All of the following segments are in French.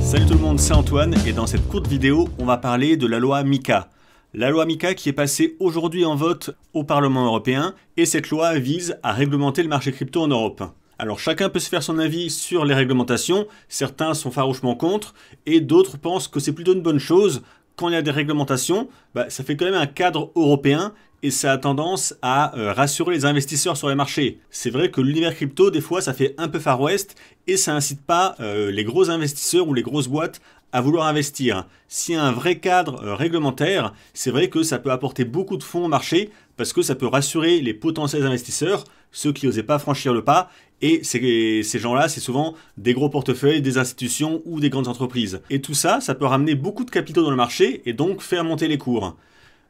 Salut tout le monde, c'est Antoine et dans cette courte vidéo, on va parler de la loi MiCA. La loi MiCA qui est passée aujourd'hui en vote au Parlement européen et cette loi vise à réglementer le marché crypto en Europe. Alors chacun peut se faire son avis sur les réglementations, certains sont farouchement contre et d'autres pensent que c'est plutôt une bonne chose. Quand il y a des réglementations, ça fait quand même un cadre européen et ça a tendance à rassurer les investisseurs sur les marchés. C'est vrai que l'univers crypto, des fois, ça fait un peu Far West et ça incite pas les gros investisseurs ou les grosses boîtes à vouloir investir. S'il y a un vrai cadre réglementaire, c'est vrai que ça peut apporter beaucoup de fonds au marché parce que ça peut rassurer les potentiels investisseurs, ceux qui n'osaient pas franchir le pas. Et ces gens-là, c'est souvent des gros portefeuilles, des institutions ou des grandes entreprises. Et tout ça, ça peut ramener beaucoup de capitaux dans le marché et donc faire monter les cours.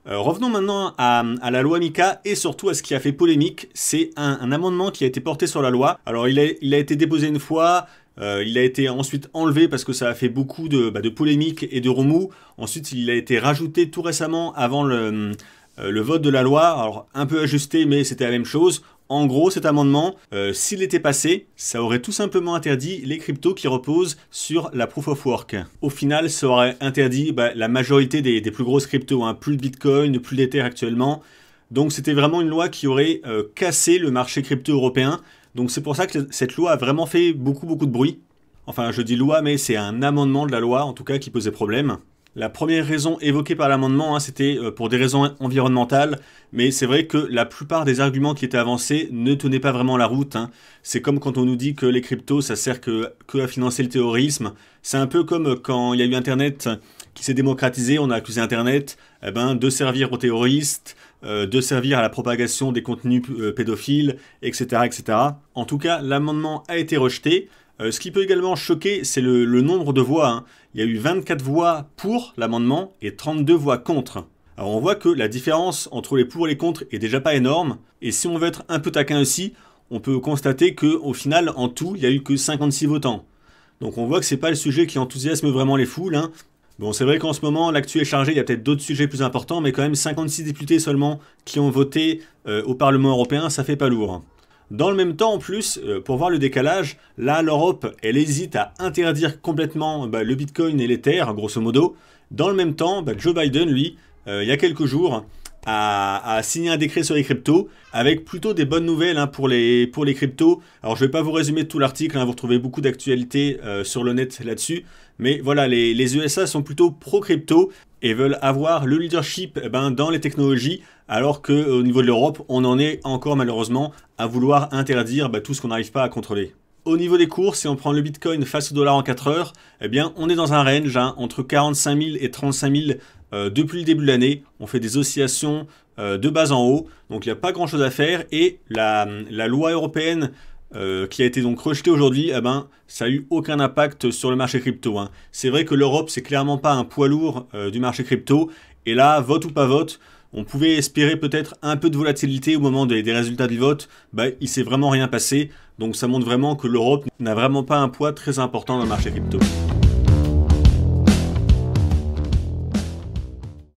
Revenons maintenant à la loi MiCA et surtout à ce qui a fait polémique. C'est un amendement qui a été porté sur la loi. Alors il a été déposé une fois, il a été ensuite enlevé parce que ça a fait beaucoup de polémiques et de remous. Ensuite il a été rajouté tout récemment avant le vote de la loi. Alors un peu ajusté mais c'était la même chose. En gros, cet amendement, s'il était passé, ça aurait tout simplement interdit les cryptos qui reposent sur la Proof of Work. Au final, ça aurait interdit la majorité des plus grosses cryptos, plus de Bitcoin, plus d'Ether actuellement. Donc c'était vraiment une loi qui aurait cassé le marché crypto européen. Donc c'est pour ça que cette loi a vraiment fait beaucoup de bruit. Enfin, je dis loi, mais c'est un amendement de la loi, en tout cas, qui posait problème. La première raison évoquée par l'amendement, c'était pour des raisons environnementales, mais c'est vrai que la plupart des arguments qui étaient avancés ne tenaient pas vraiment la route. C'est comme quand on nous dit que les cryptos, ça sert que à financer le terrorisme. C'est un peu comme quand il y a eu Internet qui s'est démocratisé, on a accusé Internet de servir aux terroristes, de servir à la propagation des contenus pédophiles, etc., etc. En tout cas, l'amendement a été rejeté. Ce qui peut également choquer, c'est le nombre de voix. Il y a eu 24 voix pour l'amendement et 32 voix contre. Alors on voit que la différence entre les pour et les contre est déjà pas énorme. Et si on veut être un peu taquin aussi, on peut constater qu'au final, en tout, il n'y a eu que 56 votants. Donc on voit que c'est pas le sujet qui enthousiasme vraiment les foules. Bon, c'est vrai qu'en ce moment, l'actu est chargé, il y a peut-être d'autres sujets plus importants, mais quand même 56 députés seulement qui ont voté au Parlement européen, ça fait pas lourd. Dans le même temps, en plus, pour voir le décalage, là, l'Europe, elle hésite à interdire complètement le Bitcoin et l'Ether, grosso modo. Dans le même temps, Joe Biden, lui, il y a quelques jours, a signé un décret sur les cryptos, avec plutôt des bonnes nouvelles pour les cryptos. Alors, je ne vais pas vous résumer tout l'article, vous retrouvez beaucoup d'actualités sur le net là-dessus. Mais voilà, les USA sont plutôt pro-crypto et veulent avoir le leadership dans les technologies, alors qu'au niveau de l'Europe, on en est encore malheureusement à vouloir interdire tout ce qu'on n'arrive pas à contrôler. Au niveau des cours, si on prend le Bitcoin face au dollar en 4 heures, on est dans un range entre 45 000 et 35 000 depuis le début de l'année. On fait des oscillations de bas en haut, donc il n'y a pas grand chose à faire. Et la loi européenne qui a été donc rejetée aujourd'hui, ça n'a eu aucun impact sur le marché crypto. C'est vrai que l'Europe, c'est clairement pas un poids lourd du marché crypto. Et là, vote ou pas vote, on pouvait espérer peut-être un peu de volatilité au moment des résultats du vote. Il s'est vraiment rien passé. Donc ça montre vraiment que l'Europe n'a vraiment pas un poids très important dans le marché crypto.